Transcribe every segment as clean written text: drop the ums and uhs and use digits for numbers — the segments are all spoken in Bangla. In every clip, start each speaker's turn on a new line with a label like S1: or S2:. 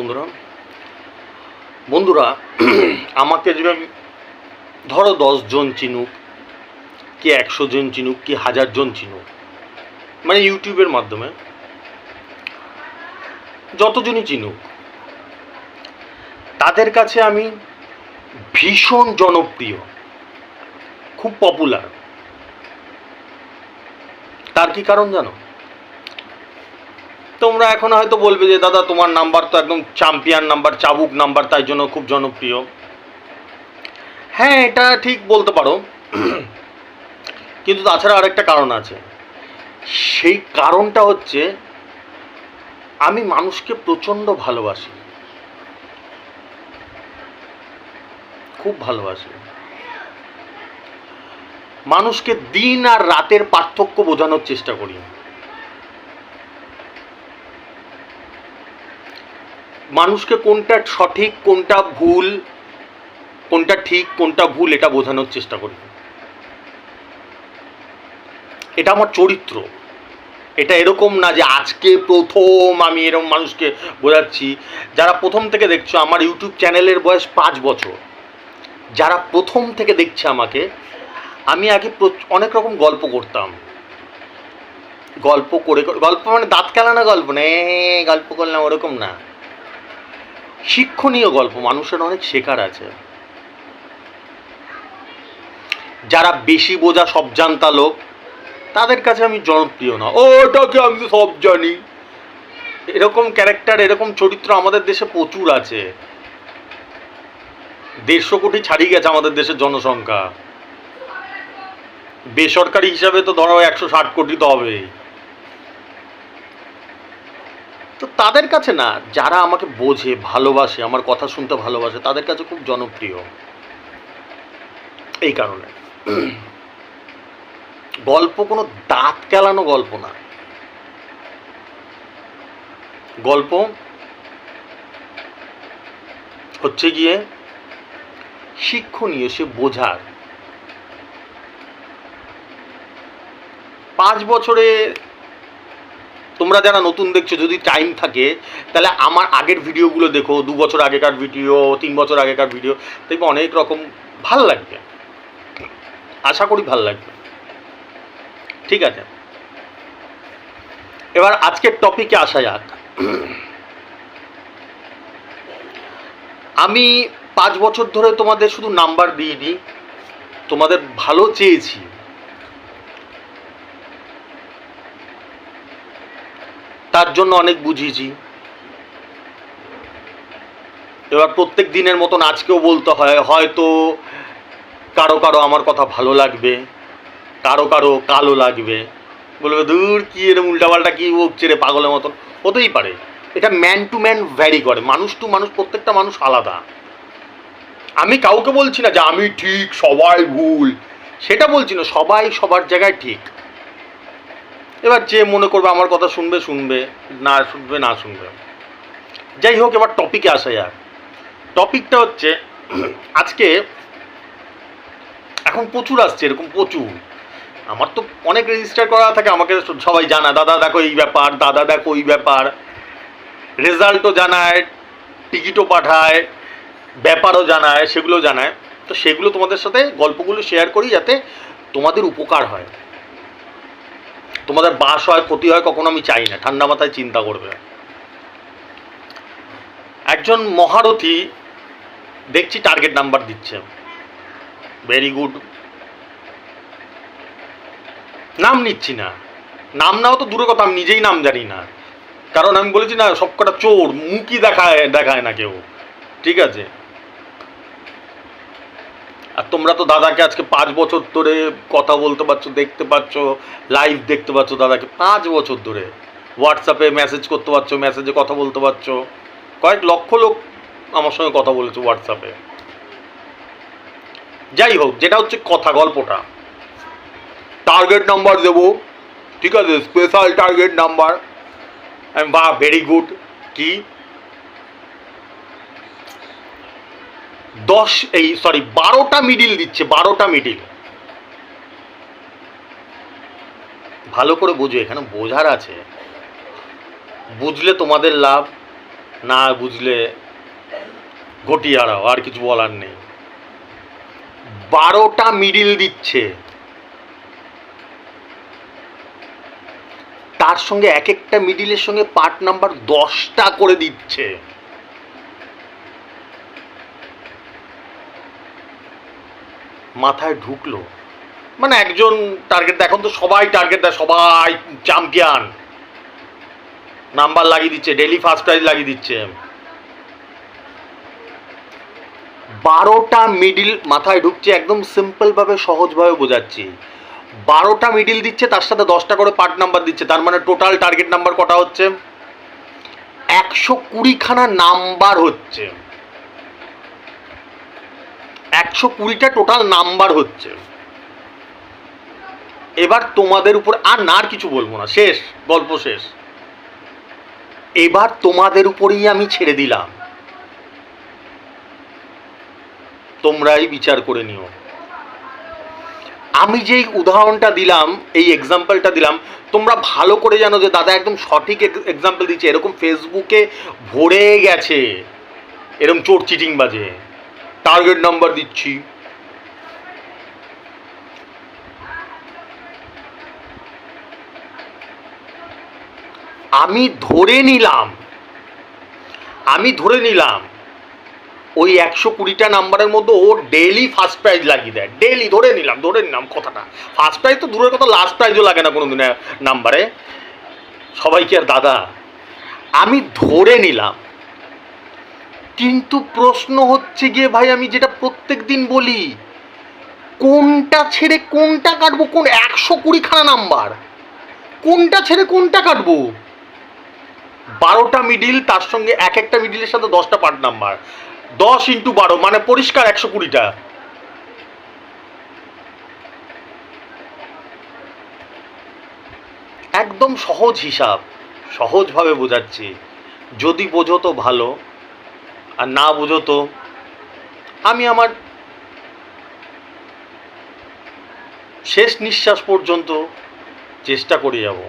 S1: বন্ধুরা বন্ধুরা আমাকে যদি ধরো 10 জন চিনুক, কি 100 জন চিনুক, কি 1000 জন চিনুক, মানে ইউটিউবের মাধ্যমে যতজনই চিনুক, তাদের কাছে আমি ভীষণ জনপ্রিয়, খুব পপুলার। তার কি কারণ জানো? তোমরা এখন হয়তো বলবে যে দাদা তোমার নাম্বার তো একদম চ্যাম্পিয়ন নাম্বার, চাবুক নাম্বার, তাই জন্য খুব জনপ্রিয়। হ্যাঁ, এটা ঠিক বলতে পারো, কিন্তু তাছাড়া আরেকটা কারণ আছে। সেই কারণটা হচ্ছে আমি মানুষকে প্রচণ্ড ভালোবাসি, খুব ভালোবাসি। মানুষকে দিন আর রাতের পার্থক্য বোঝানোর চেষ্টা করি। মানুষকে কোনটা সঠিক, কোনটা ভুল, কোনটা ঠিক, কোনটা ভুল, এটা বোঝানোর চেষ্টা করি। এটা আমার চরিত্র। এটা এরকম না যে আজকে প্রথম আমি এরকম মানুষকে বোঝাচ্ছি। যারা প্রথম থেকে দেখছো, আমার ইউটিউব চ্যানেলের বয়স 5 বছর, যারা প্রথম থেকে দেখছে আমাকে, আমি আগে অনেক রকম গল্প করতাম। গল্প করে গল্প মানে দাঁত কেলানো গল্প না, গল্প করলাম ওরকম না, শিক্ষণীয় গল্প। মানুষের অনেক শেখার আছে। যারা বেশি বোঝা সব জানতা লোক, তাদের কাছে আমি জনপ্রিয় না। ওটাকে আমি সব জানি, এরকম ক্যারেক্টার, এরকম চরিত্র আমাদের দেশে প্রচুর আছে। 150 কোটি ছাড়িয়ে গেছে আমাদের দেশের জনসংখ্যা। বেসরকারি হিসাবে তো ধরো 160 কোটি তো হবেই। তো তাদের কাছে না, যারা আমাকে বোঝে, ভালোবাসে, আমার কথা শুনতে ভালোবাসে, তাদের কাছে খুব জনপ্রিয়। এই কারণে গল্প কোনো দাঁত কেলানো গল্প না, গল্প হচ্ছে গিয়ে শিক্ষণীয়, সে বোঝার। 5 বছরে তোমরা যারা নতুন দেখছো, যদি টাইম থাকে তাহলে আমার আগের ভিডিওগুলো দেখো, 2 বছর আগেকার ভিডিও, 3 বছর আগেকার ভিডিও, দেখবে অনেক রকম ভাল লাগবে। আশা করি ভাল লাগবে। ঠিক আছে, এবার আজকের টপিকে আসা যাক। আমি 5 বছর ধরে তোমাদের শুধু নাম্বার দিইনি, তোমাদের ভালো চেয়েছি। তার জন্য অনেক বুঝিয়েছি। এবার প্রত্যেক দিনের মতন আজকেও বলতে হয়, হয়তো কারো কারো আমার কথা ভালো লাগবে, কারো কারো কালো লাগবে, বলবে দূর কি এরকম উল্টাপাল্টা কি বকছে রে, পাগলের মতন। হতেই পারে, এটা ম্যান টু ম্যান ভ্যারি করে, মানুষ টু মানুষ, প্রত্যেকটা মানুষ আলাদা। আমি কাউকে বলছি না যে আমি ঠিক সবাই ভুল, সেটা বলছি না। সবাই সবার জায়গায় ঠিক। এবার যে মনে করবে আমার কথা শুনবে শুনবে, না শুনবে না শুনবে। যাই হোক, এবার টপিকে আসা যাক। টপিকটা হচ্ছে আজকে এখন প্রচুর আসছে, এরকম প্রচুর। আমার তো অনেক রেজিস্টার করা থাকে, আমাকে সবাই জানা, দাদা দেখো এই ব্যাপার, দাদা দেখো ওই ব্যাপার, রেজাল্টও জানায়, টিকিটও পাঠায়, ব্যাপারও জানায়, সেগুলো জানায়। তো সেগুলো তোমাদের সাথে গল্পগুলো শেয়ার করি, যাতে তোমাদের উপকার হয়, তোমাদের বাস হয়, ক্ষতি হয়, কখনো আমি চাই না। ঠান্ডা মাথায় চিন্তা করবে। একজন মহারথী দেখছি টার্গেট নাম্বার দিচ্ছে, ভেরি গুড। নাম নিচ্ছি না, নাম নাও তো দূরে কথা, আমি নিজেই নাম জানি না, কারণ আমি বলেছি না সবকটা চোর, মুখই দেখায় না কেউ। ঠিক আছে, আর তোমরা তো দাদাকে আজকে 5 বছর ধরে কথা বলতে পারছো, দেখতে পাচ্ছ, লাইভ দেখতে পাচ্ছ দাদাকে 5 বছর ধরে। হোয়াটসঅ্যাপে মেসেজ করতে পারছো, মেসেজে কথা বলতে পারছো, কয়েক লক্ষ লোক আমার সঙ্গে কথা বলেছে হোয়াটসঅ্যাপে। যাই হোক, যেটা হচ্ছে কথা, গল্পটা, টার্গেট নাম্বার দেবো, ঠিক আছে, স্পেশাল টার্গেট নাম্বার। আমি বাহ, ভেরি গুড। কি 12টা মিডিল দিচ্ছে, 12টা মিডিল। ভালো করে বুঝো, এখানে বোঝার আছে, বুঝলে তোমাদের লাভ, না বুঝলে ঘটি হারাও, আর কিছু বলার নেই। 12টা মিডিল দিচ্ছে, তার সঙ্গে এক একটা মিডিলের সঙ্গে পার্ট নাম্বার 10টা করে দিচ্ছে। মাথায় ঢুকলো? মানে একজন টার্গেট দেয়, এখন তো সবাই টার্গেট দেয়, সবাই চ্যাম্পিয়ন, নাম্বার লাগিয়ে দিচ্ছে, ডেইলি ফার্স্ট প্রাইজ লাগিয়ে দিচ্ছে। 12টা মিডিল মাথায় ঢুকছে, একদম সিম্পলভাবে সহজভাবে বোঝাচ্ছি। 12টা মিডিল দিচ্ছে, তার সাথে 10টা করে পার্ট নাম্বার দিচ্ছে, তার মানে টোটাল টার্গেট নাম্বার কটা হচ্ছে? 120খানা নাম্বার হচ্ছে, 120টা টোটাল নাম্বার হচ্ছে। এবার তোমাদের উপর আর না, আর কিছু বলবো না, শেষ, গল্প শেষ। এবার তোমাদের উপরেই আমি ছেড়ে দিলাম, তোমরাই বিচার করে নিও। আমি যেই উদাহরণটা দিলাম, এই এক্সাম্পলটা দিলাম, তোমরা ভালো করে জানো যে দাদা একদম সঠিক এক্সাম্পল দিচ্ছে। এরকম ফেসবুকে ভরে গেছে এরকম চোর চিটিং বাজে, টার্গেট নাম্বার দিচ্ছি। আমি ধরে নিলাম ওই 120টা নাম্বারের মধ্যে ও ডেইলি ফার্স্ট প্রাইজ লাগিয়ে দেয়, ডেইলি ধরে নিলাম কথাটা। ফার্স্ট প্রাইজ তো দূরের কথা, লাস্ট প্রাইজও লাগে না কোনো দিনে নাম্বারে, সবাইকে আর দাদা। আমি ধরে নিলাম, কিন্তু প্রশ্ন হচ্ছে গিয়ে ভাই, আমি যেটা প্রত্যেক দিন বলি, কোনটা ছেড়ে কোনটা কাটবো? কোন 120খানা নাম্বার, কোনটা ছেড়ে কোনটা কাটবো? 12টা মিডিল, তার সঙ্গে এক একটা মিডিলের সাথে 10টা পার্ট নাম্বার, 10 × 12 মানে পরিষ্কার 120টা। একদম সহজ হিসাব, সহজভাবে বোঝাচ্ছি। যদি বোঝো তো ভালো, আর না বোঝো তো আমি আমার শেষ নিঃশ্বাস পর্যন্ত চেষ্টা করে যাব,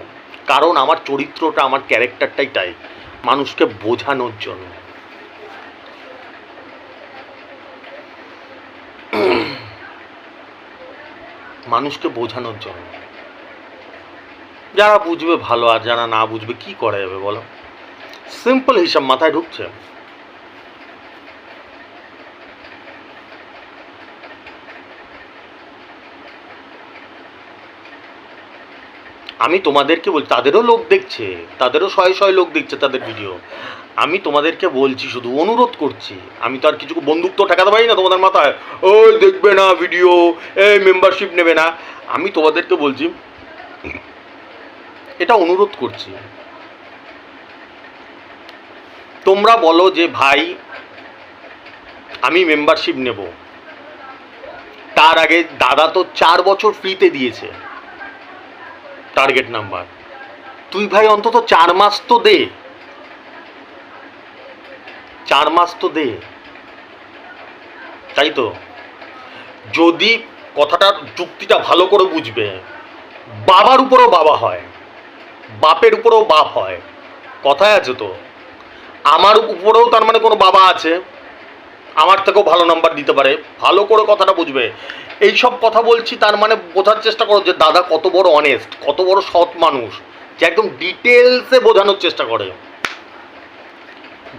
S1: কারণ আমার চরিত্রটা, আমার ক্যারেক্টারটাই তাই, মানুষকে বোঝানোর জন্য। মানুষকে বোঝানোর জন্য। যারা বুঝবে ভালো, আর যারা না বুঝবে কি করা যাবে বলো? সিম্পল হিসাব মাথায় ঢুকছে? আমি তোমাদেরকে বলছি, তাদেরও লোক দেখছে, তাদেরও শয়ে লোক দেখছে তাদের ভিডিও। আমি তোমাদেরকে বলছি, শুধু অনুরোধ করছি। আমি তো আর কিছু বন্দুক তো ঠেকাতে পারি না তোমাদের মাথায়, ওই দেখবে না ভিডিও, এই মেম্বারশিপ নেবে না। আমি তোমাদেরকে বলছি, এটা অনুরোধ করছি, তোমরা বলো যে ভাই আমি মেম্বারশিপ নেব। তার আগে দাদা তো 4 বছর ফ্রিতে দিয়েছে টার্গেট নাম্বার, তুই ভাই অন্তত 4 মাস তো দে, 4 মাস তো দে, তাই তো? যদি কথাটার যুক্তিটা ভালো করে বুঝবে, বাবার উপরেও বাবা হয়, বাপের উপরেও বাপ হয়, কথায় আছে তো। আমার উপরেও তার মানে কোনো বাবা আছে, আমার থেকেও ভালো নাম্বার দিতে পারে, ভালো করে কথাটা বুঝবে। এই সব কথা বলছি, তার মানে বোঝার চেষ্টা করো যে দাদা কত বড় অনেস্ট, কত বড় সৎ মানুষ, যে একদম ডিটেলসে বোঝানোর চেষ্টা করে।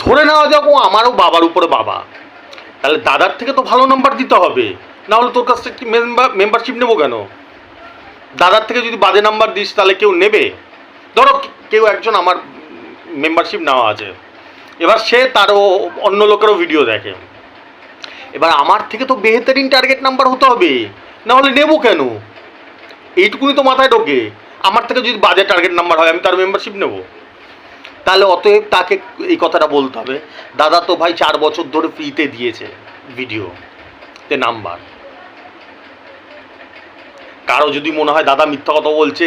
S1: ধরে নেওয়া যাক ও আমারও বাবার উপরে বাবা, তাহলে দাদার থেকে তো ভালো নাম্বার দিতে হবে, না হলে তোর কাছ থেকে মেম্বারশিপ নেবো কেন? দাদার থেকে যদি বাজে নাম্বার দিস তাহলে কেউ নেবে? ধরো কেউ একজন আমার মেম্বারশিপ নেওয়া আছে, এবার সে তারও অন্য লোকেরও ভিডিও দেখে, এবার আমার থেকে তো বেহতরিন টার্গেট নাম্বার হতে হবে, না হলে নেবো কেন? এইটুকুনি তো মাথায় ঢোকে। আমার থেকে যদি বাজে টার্গেট নাম্বার হয়, আমি তার মেম্বারশিপ নেব? তাহলে অতএব তাকে এই কথাটা বলতে হবে, দাদা তো ভাই 4 বছর ধরে ফ্রিতে দিয়েছে ভিডিওতে নাম্বার। কারো যদি মনে হয় দাদা মিথ্যা কথা বলছে,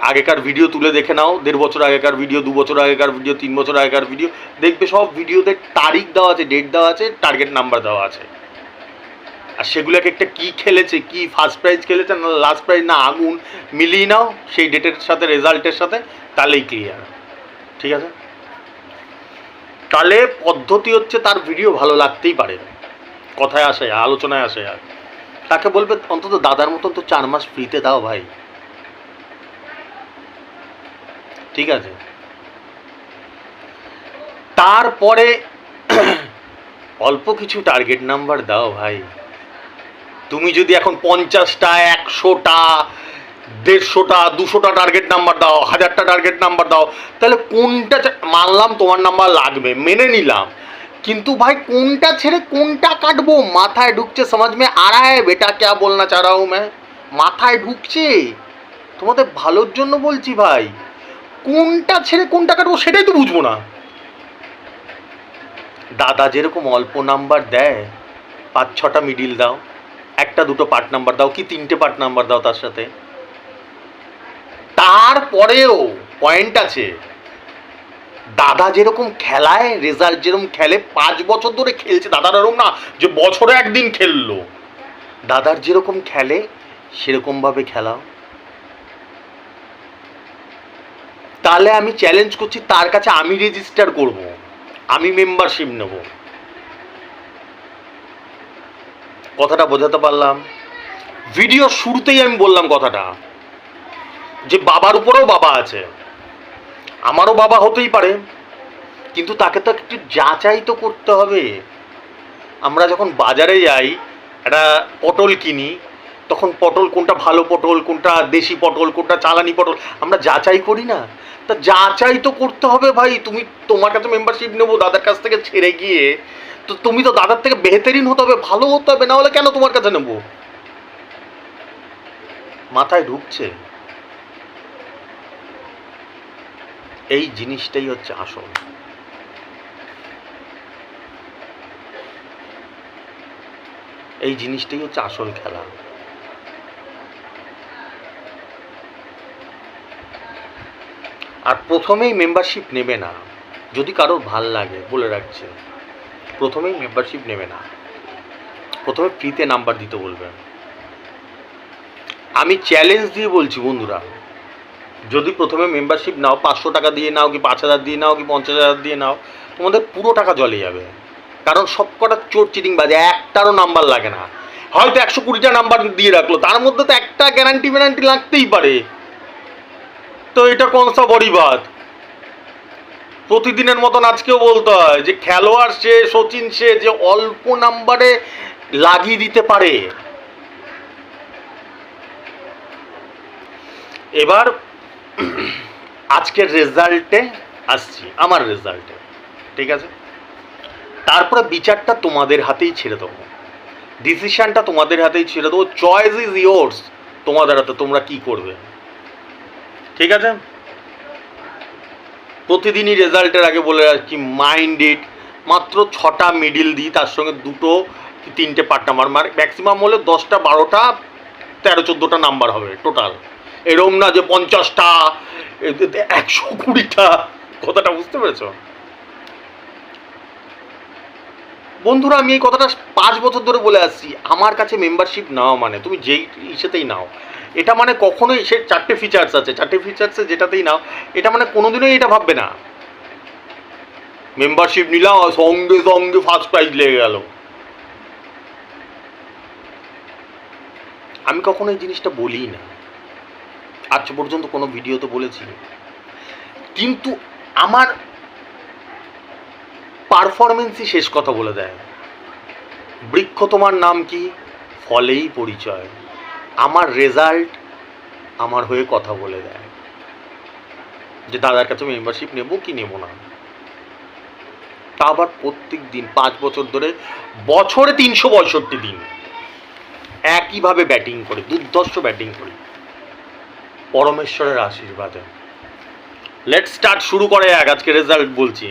S1: আগেকার ভিডিও তুলে দেখে নাও, 1.5 বছর আগেকার ভিডিও, 2 বছর আগেকার ভিডিও, 3 বছর আগেকার ভিডিও, দেখবে সব ভিডিওতে তারিখ দেওয়া আছে, ডেট দেওয়া আছে, টার্গেট নাম্বার দেওয়া আছে। আর সেগুলোকে একটা কী খেলেছে, কি ফার্স্ট প্রাইজ খেলেছে না লাস্ট প্রাইজ না আগুন, মিলিয়ে নাও সেই ডেটের সাথে, রেজাল্টের সাথে, তাহলেই ক্লিয়ার। ঠিক আছে? তাহলে পদ্ধতি হচ্ছে তার ভিডিও ভালো লাগতেই পারে, কথায় আসে, আলোচনায় আসে, আর তাকে বলবে অন্তত দাদার মতন তো 4 মাস ফ্রিতে দাও ভাই, ঠিক আছে? তারপরে অল্প কিছু টার্গেট নাম্বার দাও ভাই। তুমি যদি এখন 50টা, 100টা, 150টা, 200টা টার্গেট নাম্বার দাও, 1000টা টার্গেট নাম্বার দাও, তাহলে কোনটা মানলাম তোমার নাম্বার লাগবে, মেনে নিলাম, কিন্তু ভাই কোনটা ছেড়ে কোনটা কাটবো মাথায় ঢুকছে, সমাজ মে আ রা হ্যায় বেটা, ক্যা বলনা চাহ রা হুঁ मैं, মাথায় ঢুকছে, তোমাদের ভালোর জন্য বলছি ভাই, কোনটা ছেড়ে কোনটা কাটবো সেটাই তো বুঝবো না। দাদা যেরকম অল্প নাম্বার দেয়, 5-6টা মিডিল দাও, 1-2 পার্ট নাম্বার দাও, কি 3টে পার্ট নাম্বার দাও তার সাথে। তারপরেও পয়েন্ট আছে, দাদা যেরকম খেলায়, রেজাল্ট যেরকম খেলে, 5 বছর ধরে খেলছে, দাদার এরকম না যে বছরে একদিন খেললো, দাদার যেরকম খেলে সেরকম ভাবে খেলাও। তাহলে আমি চ্যালেঞ্জ করছি তার কাছে, আমি রেজিস্টার করব, আমি মেম্বারশিপ নেব। কথাটা বোঝাতে পারলাম? ভিডিও শুরুতেই আমি বললাম কথাটা, যে বাবার উপরেও বাবা আছে, আমারও বাবা হতেই পারে, কিন্তু তাকে তো একটু যাচাই তো করতে হবে। আমরা যখন বাজারে যাই একটা পটল কিনি, তখন পটল কোনটা ভালো পটল, কোনটা দেশি পটল, কোনটা চালানি পটল, আমরা যাচাই করি না? তা যাচাই তো করতে হবে ভাই। তুমি, তোমার কাছে মেম্বারশিপ নেবো দাদার কাছ থেকে ছেড়ে গিয়ে, তো তুমি তো দাদার থেকে বেহতরিন হতে হবে, ভালো হতে হবে, না হলে কেন তোমার কাছে নেবো? মাথায় ঢুকছে? এই জিনিসটাই হচ্ছে আসল। এই জিনিসটাই হচ্ছে আসল খেলা। আর প্রথমেই মেম্বারশিপ নেবে না, যদি কারোর ভাল লাগে, বলে রাখছে, প্রথমেই মেম্বারশিপ নেবে না, প্রথমে ফ্রিতে নাম্বার দিতে বলবেন। আমি চ্যালেঞ্জ দিয়ে বলছি বন্ধুরা, যদি প্রথমে মেম্বারশিপ নাও, 500 টাকা দিয়ে নাও, কি 5000 দিয়ে নাও, কি 50,000 দিয়ে নাও, তোমাদের পুরো টাকা জলে যাবে। কারণ সব কটা চোর চিটিং বাজে, একটারও নাম্বার লাগে না। হয়তো 120টা নাম্বার দিয়ে রাখলো, তার মধ্যে তো একটা গ্যারান্টি লাগতেই পারে। তো এটা কোন সা বড়ি বাত? প্রতিদিনের মতন আজকেও বলতে হয় যে খেলোয়াড় সে, সচিন সে, যে অল্প নাম্বারে লাগিয়ে দিতে পারে। এবার আজকের রেজাল্টে আসছি, আমার রেজাল্টে, ঠিক আছে? তারপরে বিচারটা তোমাদের হাতেই ছেড়ে দেবো, ডিসিশনটা তোমাদের হাতেই ছেড়ে দেবো, চয়েস ইজ ইয়োর্স, তোমাদের হাতে, তোমরা কি করবে, ঠিক আছে? প্রতিদিনই রেজাল্টের আগে বলে রাখছি, মাইন্ড ইট, মাত্র 6টা মিডিল দিই, তার সঙ্গে 2 কি 3টে পার্ট নাম্বার, মানে ম্যাক্সিমাম হলে 10টা, 12টা, 13, 14টা নাম্বার হবে টোটাল। এরম না যে 50টা, 120টা, কথাটা বুঝতে পেরেছ বন্ধুরা? আমি এই কথাটা 5 বছর ধরে বলে আসছি, আমার কাছে মেম্বারশিপ নাও মানে তুমি যেই ইসেতেই নাও, এটা মানে কখনোই, সে 4টে ফিচার্স আছে, 4টে ফিচার্সে যেটাতেই নাও, এটা মানে কোনোদিনই এটা ভাববে না মেম্বারশিপ নিলাম সঙ্গে সঙ্গে ফার্স্ট প্রাইজ লেগে গেল। আমি কখনো এই জিনিসটা বলি না, আজ পর্যন্ত কোনো ভিডিওতে বলেছি, কিন্তু আমার পারফরমেন্সই শেষ কথা বলে দেয়। বৃক্ষ তোমার নাম কি, ফলেই পরিচয়। আমার রেজাল্ট আমার হয়ে কথা বলে দেয় যে দাদার কাছে মেম্বারশিপ নেবো কি নেবো না। তা আবার প্রত্যেক দিন 5 বছর ধরে, বছরে 365 দিন একইভাবে ব্যাটিং করি, দুর্ধর্ষ ব্যাটিং করি, পরমেশ্বরের আশীর্বাদে। লেট স্টার্ট, শুরু করে আজকে রেজাল্ট বলছি।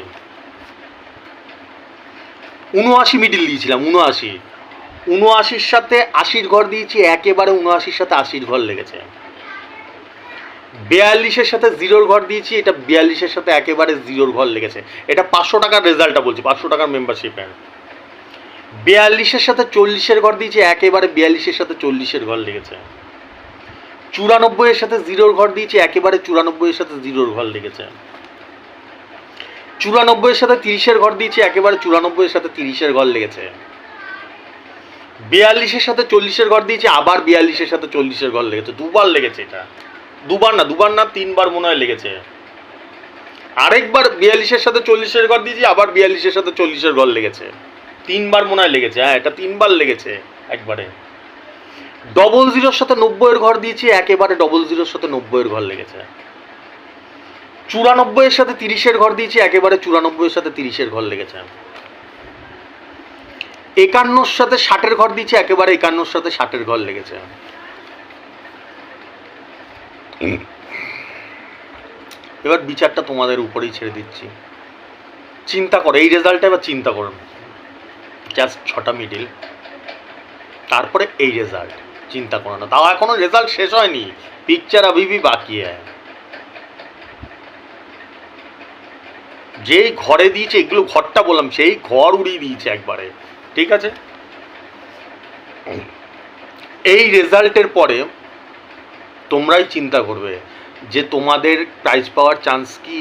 S1: 79 মিডিল দিয়েছিলাম, 79 সাথে 80 ঘর দিয়েছি, একেবারে 79 সাথে 80 ঘর লেগেছে। 42-এর সাথে 0 ঘর দিয়েছি, এটা 42-এর সাথে একেবারে 0 ঘর লেগেছে। এটা 500 টাকার রেজাল্টটা বলছি, 500 টাকার মেম্বারশিপের। 42-এর সাথে 40-এর ঘর দিয়েছি, একেবারে 42-এর সাথে 40-এর ঘর লেগেছে। 94-এর সাথে 0 ঘর দিয়েছি, একেবারে 94-এর সাথে 0 ঘর লেগেছে। 94-এর সাথে 30-এর ঘর দিয়েছি, একেবারে 94-এর সাথে 30-এর ঘর লেগেছে। 42-এর সাথে 40-এর ঘর দিয়েছি, আবার 42-এর সাথে 40-এর ঘর লেগেছে। দুবার লেগেছে এটা, দুবার না 3বার মনে হয় লেগেছে। আরেকবার 42-এর সাথে 40-এর ঘর দিয়েছি, আবার 42-এর সাথে 40-এর ঘর লেগেছে। 3বার মনে হয় লেগেছে। হ্যাঁ, এটা 3বার লেগেছে একবারে। 00-এর সাথে 90-এর ঘর দিয়েছি, একেবারে 00-এর সাথে 90-এর ঘর লেগেছে। 94-এর সাথে 30-এর ঘর দিয়েছি, একেবারে 94-এর সাথে 30-এর ঘর লেগেছে। 51-এর সাথে 60-এর ঘর দিয়েছি, একেবারে 51-এর সাথে 60-এর ঘর লেগেছে। এবার বিচারটা তোমাদের উপরেই ছেড়ে দিচ্ছি, চিন্তা করো এই রেজাল্টটা, এবার চিন্তা করুন। জাস্ট 6টা মিডিল, তারপরে এই রেজাল্ট চিন্তা করো না। তাও এখনো রেজাল্ট শেষ হয়নি, পিকচার अभी भी বাকি है। যেই ঘরে দিয়েছে, এগুলো ঘরটা বললাম, সেই ঘর উড়িয়ে দিয়েছে একবারে। ঠিক আছে, এই রেজাল্টের পরে তোমরাই চিন্তা করবে যে তোমাদের প্রাইজ পাওয়ার চান্স কি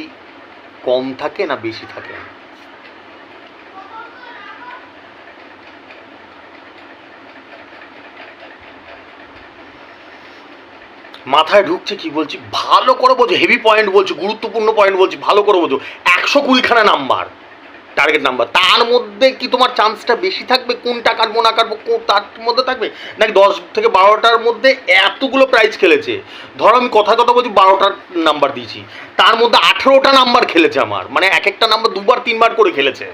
S1: কম থাকে না বেশি থাকে। মাথায় ঢুকছে কি বলছি, ভালো করে বোঝো, হেভি পয়েন্ট বলছি, গুরুত্বপূর্ণ পয়েন্ট বলছি, ভালো করে বোঝো। 120খানা নাম্বার টার্গেট নাম্বার, তার মধ্যে কি তোমার চান্সটা বেশি থাকবে কোনটা কাটবো না কাটবো তার মধ্যে থাকবে, নাকি 10 থেকে 12টার মধ্যে এতগুলো প্রাইজ খেলেছে। ধরো আমি কথা বলছি, 12টার নাম্বার দিয়েছি, তার মধ্যে 18টা নাম্বার খেলেছে আমার, মানে এক একটা নাম্বার 2বার 3বার করে খেলেছে,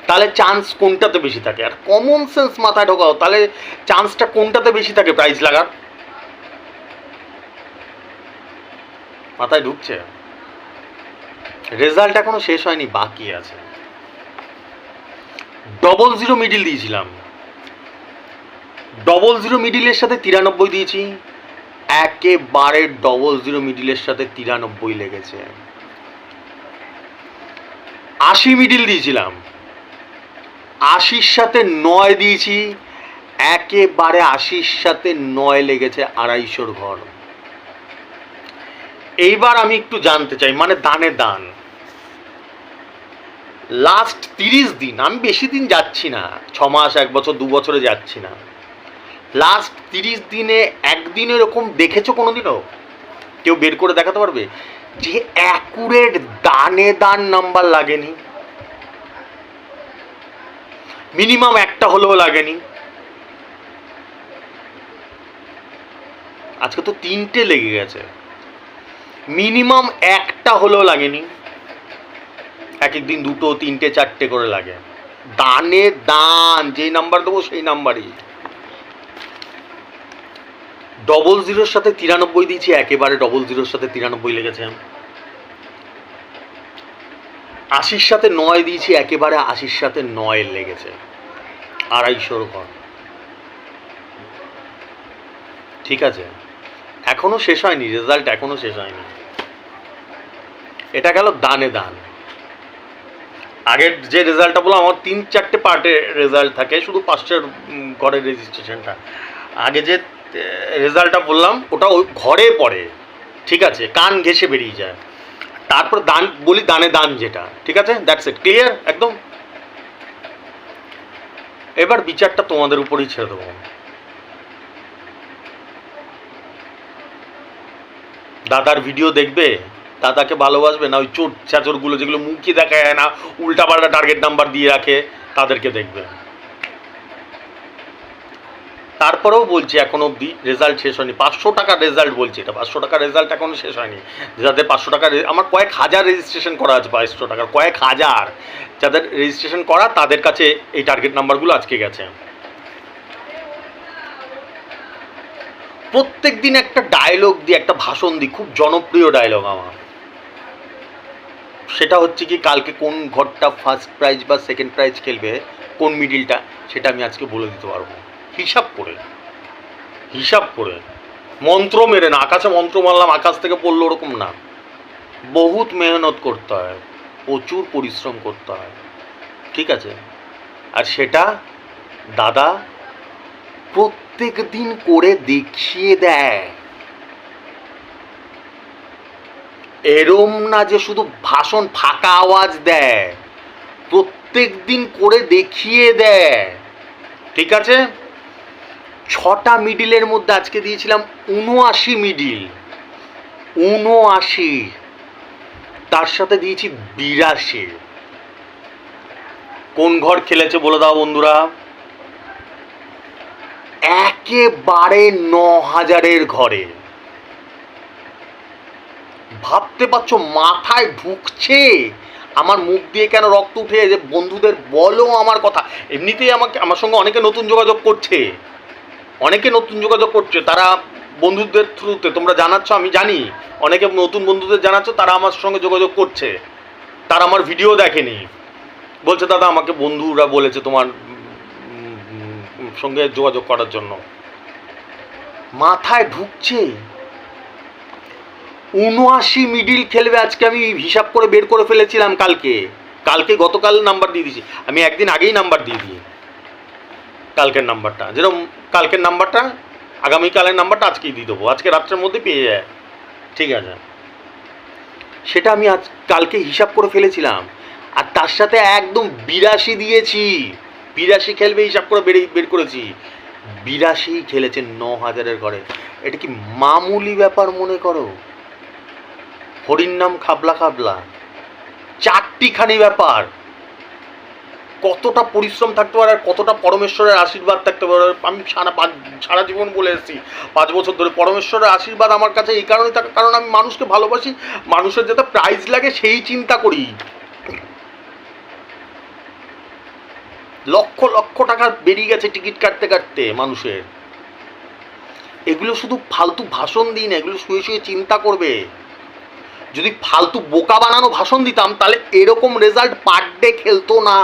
S1: তাহলে চান্স কোনটাতে বেশি থাকে? আর কমন সেন্স মাথায় ঢোকাও, তাহলে চান্সটা কোনটাতে বেশি থাকে প্রাইজ লাগার? মাথায় ঢুকছে? রেজাল্ট এখনো শেষ হয়নি, বাকি আছে। 00 মিডিল দিয়েছিলাম, 00 মিডিলের সাথে 93 দিয়েছি, একেবারে 00 মিডিলের সাথে 93 লেগেছে। 80 মিডিল দিয়েছিলাম, 80-র সাথে 9 দিয়েছি, একেবারে 80-র সাথে 9 লেগেছে, 250-র ঘর। এইবার আমি একটু জানতে চাই, মানে দানে দান, লাস্ট 30 দিন, আমি বেশি দিন যাচ্ছি না, 6 মাস 1 বছর 2 বছরে যাচ্ছি না, লাস্ট 30 দিনে একদিন এরকম দেখেছো কোনোদিনও? কেউ বের করে দেখাতে পারবে যে অ্যাকুরেট দানে দান নাম্বার লাগেনি? মিনিমাম একটা হলেও লাগেনি? আজকে তো 3টে লেগে গেছে, মিনিমাম একটা হলেও লাগেনি। এক একদিন 2টো 3টে 4টে করে লাগে। দানে দান, যেই নাম্বার দেবো সেই নাম্বারই। 00-র সাথে 93 দিয়েছি, একেবারে 00-র সাথে 93 লেগেছে। 80-র সাথে 9 দিয়েছি, একেবারে 80-র সাথে 9 লেগেছে, 250-র ঘর। ঠিক আছে, এখনো শেষ হয়নি রেজাল্ট, এখনো শেষ হয়নি। এটা গেল দানে দান। আগের যে রেজাল্টটা বললাম, আমার 3-4টে পার্টে রেজাল্ট থাকে, শুধু 5টার ঘরের রেজিস্ট্রেশনটা। আগে যে রেজাল্টটা বললাম ওটা ওই ঘরে পড়ে, ঠিক আছে, কান ঘেঁষে বেরিয়ে যায়। তারপর দান বলি, দানে দান যেটা, ঠিক আছে, দ্যাটস ইট, ক্লিয়ার একদম। এবার বিচারটা তোমাদের উপরেই ছেড়ে দেবো। দাদার ভিডিও দেখবে, দাদাকে ভালোবাসবে, না ওই চোর চাচরগুলো যেগুলো মুখই দেখা যায় না, উল্টাপাল্টা টার্গেট নাম্বার দিয়ে রাখে, তাদেরকে দেখবে। তারপরেও বলছি, এখন অবধি রেজাল্ট শেষ হয়নি। 500 টাকার রেজাল্ট বলছি, এটা 500 টাকার রেজাল্ট এখনো শেষ হয়নি। যাদের 500 টাকার, আমার কয়েক হাজার রেজিস্ট্রেশন করা আছে 500 টাকার, কয়েক হাজার যাদের রেজিস্ট্রেশন করা, তাদের কাছে এই টার্গেট নাম্বারগুলো আজকে গেছে। প্রত্যেক দিন একটা ডায়লগ দিই, একটা ভাষণ দিই, খুব জনপ্রিয় ডায়লগ আমার। সেটা হচ্ছে কি, কালকে কোন ঘরটা ফার্স্ট প্রাইজ বা সেকেন্ড প্রাইজ খেলবে, কোন মিডিলটা, সেটা আমি আজকে বলে দিতে পারবো, হিসাব করে। হিসাব করে, মন্ত্র মেরে না, আকাশে মন্ত্র মারলাম আকাশ থেকে পড়লো ওরকম না, বহুত মেহনত করতে হয়, প্রচুর পরিশ্রম করতে হয়, ঠিক আছে। আর সেটা দাদা প্রত্যেক দিন করে দেখিয়ে দেয়। এরম না যে শুধু ভাষণ ফাঁকা আওয়াজ দেয়, প্রত্যেক দিন করে দেখিয়ে দেয়। ঠিক আছে, 6টা মিডিলের মধ্যে আজকে দিয়েছিলাম 79 মিডিল, 79, তার সাথে দিয়েছি 82। কোন ঘর খেলেছে বলে দাও বন্ধুরা? একেবারে 9000-এর ঘরে। ভাবতে পারছো মাথায় ঢুকছে? আমার মুখ দিয়ে কেন রক্ত উঠে যে বন্ধুদের বলো আমার কথা। এমনিতেই আমার সঙ্গে অনেকে নতুন যোগাযোগ করছে, তারা বন্ধুদের থ্রুতে তোমরা জানাচ্ছ, আমি জানি অনেকে নতুন বন্ধুদের জানাচ্ছ, তারা আমার সঙ্গে যোগাযোগ করছে, তারা আমার ভিডিও দেখেনি, বলছে দাদা আমাকে বন্ধুরা বলেছে তোমার সঙ্গে যোগাযোগ করার জন্য। মাথায় ঢুকছে 79 মিডিল খেলবে আজকে। আমি হিসাব করে বের করে ফেলেছিলাম গতকাল নাম্বার দিয়ে দিয়েছি, আমি একদিন আগেই নাম্বার দিয়ে দিই। কালকের নাম্বারটা যেরকম কালকের নাম্বারটা আগামীকালের নাম্বারটা আজকেই দিয়ে দেবো, আজকে রাত্রের মধ্যে পেয়ে যায়। ঠিক আছে, সেটা আমি কালকে হিসাব করে ফেলেছিলাম। আর তার সাথে একদম 82 দিয়েছি, 82 খেলবে হিসাব করে বের করেছি। 82 খেলেছে 9000-এর ঘরে। এটা কি মামুলি ব্যাপার মনে করো? হরির নাম খাবলা খাবলা, 4টিখানি ব্যাপার। কতটা পরিশ্রম থাকতে পারে আর কতটা পরমেশ্বরের আশীর্বাদ থাকতে পারে। আমি সারা জীবন বলে এসেছি, 5 বছর ধরে পরমেশ্বরের আশীর্বাদ আমার কাছে এই কারণেই থাকে, কারণ আমি মানুষকে ভালোবাসি, মানুষের যাতে প্রাইজ লাগে সেই চিন্তা করি। লক্ষ লক্ষ টাকা বেরিয়ে গেছে টিকিট কাটতে কাটতে মানুষের। এগুলো শুধু ফালতু ভাষণ দিই না, এগুলো শুয়ে শুয়ে চিন্তা করবে। যদি ফালতু বোকা বানানো ভাষণ দিতাম তাহলে এরকম রেজাল্ট পার ডে খেলতো না।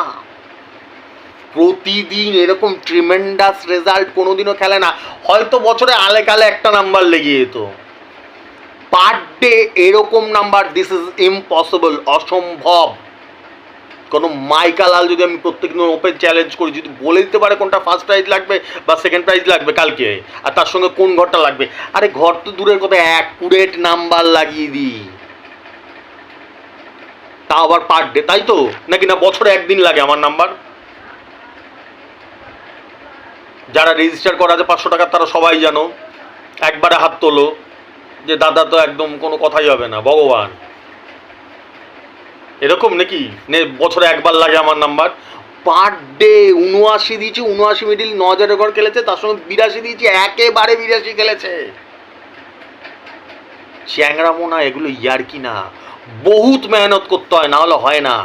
S1: প্রতিদিন এরকম ট্রিমেন্ডাস রেজাল্ট কোনোদিনও খেলে না। হয়তো বছরে আলে কালে একটা নাম্বার লেগে যেত, পার ডে এরকম নাম্বার দিস ইজ ইম্পসিবল, অসম্ভব। কোনো মাইকালাল যদি আমি প্রত্যেকদিন ওপেন চ্যালেঞ্জ করি, যদি বলে দিতে পারে কোনটা ফার্স্ট প্রাইজ লাগবে বা সেকেন্ড প্রাইজ লাগবে কালকে, আর তার সঙ্গে কোন ঘরটা লাগবে, আরে ঘর তো দূরের কথা, অ্যাকুরেট নাম্বার লাগিয়ে দিই, তা আবার পার ডে। তাই তো নাকি না বছরে একদিন লাগে আমার নাম্বার? যারা রেজিস্টার করা আছে 500 টাকা তারা সবাই জানো, একবারে হাত তোলো যে দাদা তো একদম কোনো কথাই হবে না, ভগবান। এরকম নাকি বছরে একবার লাগে আমার নাম্বার? পার ডে 79 দিয়েছি, 79 মিডিল 9000-এর ঘর খেলেছে, তার সঙ্গে 82 দিয়েছি, একেবারে 82 খেলেছে। চ্যাংরামো না, এগুলো ইয়ার্কি না, বহুত মেহনত করতে হয়, না হলে হয় না।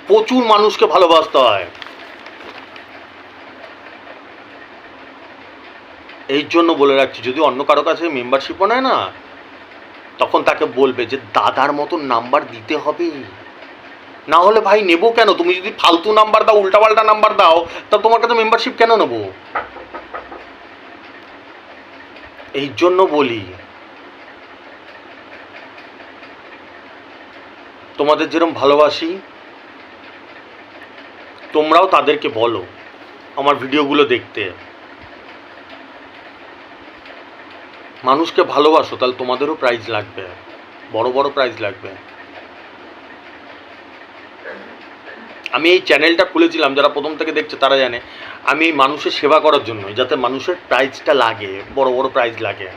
S1: প্রচুর মানুষকে ভালোবাসতে হয়। এই জন্য বলে রাখছি, যদি অন্য কারো কাছে মেম্বারশিপও নেয় না, তখন তাকে বলবে যে দাদার মতন নাম্বার দিতে হবে, না হলে ভাই নেবো কেন? তুমি যদি ফালতু নাম্বার দাও, উল্টাপাল্টা নাম্বার দাও, তা তোমার কাছে মেম্বারশিপ কেন নেবো? এই জন্য বলি, তোমাদের যেরকম ভালোবাসি তোমরাও তাদেরকে বলো আমার ভিডিওগুলো দেখতে। মানুষকে ভালোবাসো, তাহলে তোমাদেরও প্রাইজ লাগবে, বড় বড় প্রাইজ লাগবে। আমি এই চ্যানেলটা খুলেছিলাম, যারা প্রথম থেকে দেখছে তারা জানে, আমি এই মানুষের সেবা করার জন্য, যাতে মানুষের প্রাইজটা লাগে, বড় বড় প্রাইজ লাগে।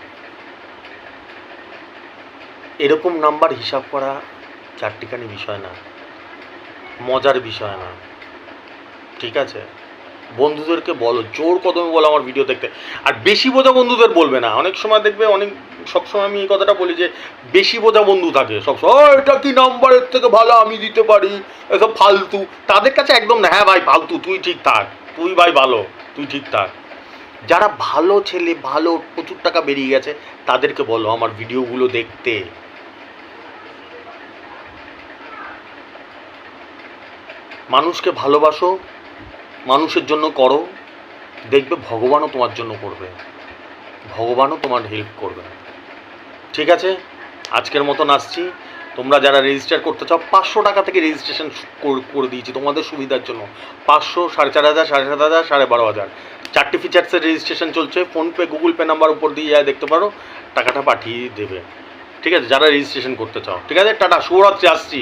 S1: এরকম নাম্বার হিসাব করা 4টিখানি বিষয় না, মজার বিষয় না। ঠিক আছে, বন্ধুদেরকে বলো, জোর কদমে বলো আমার ভিডিও দেখতে। আর বেশি বোঝা বন্ধুদের বলবে না। অনেক সময় দেখবে, সবসময় আমি এই কথাটা বলি যে বেশি বোঝা বন্ধু থাকে সবসময়, এটা কি নাম্বারের থেকে ভালো আমি দিতে পারি, এসব ফালতু। তাদের কাছে একদম না, হ্যাঁ ভাই ফালতু, তুই ঠিক থাক, তুই ভাই ভালো, তুই ঠিক থাক। যারা ভালো ছেলে, ভালো প্রচুর টাকা বেরিয়ে গেছে, তাদেরকে বলো আমার ভিডিওগুলো দেখতে। মানুষকে ভালোবাসো, মানুষের জন্য করো, দেখবে ভগবানও তোমার জন্য করবে, ভগবানও তোমার হেল্প করবে। ঠিক আছে, আজকের মতন আসছি। তোমরা যারা রেজিস্টার করতে চাও, 500 টাকা থেকে রেজিস্ট্রেশন করে দিয়েছি তোমাদের সুবিধার জন্য। 500, 4500, 7500, 12500, 4টি ফিচার্সের রেজিস্ট্রেশন চলছে। ফোনপে, গুগল পে নাম্বার উপর দিয়ে দেখতে পারো, টাকাটা পাঠিয়ে দেবে। ঠিক আছে, যারা রেজিস্ট্রেশন করতে চাও। ঠিক আছে, টাটা, শুভরাত্রি, আসছি।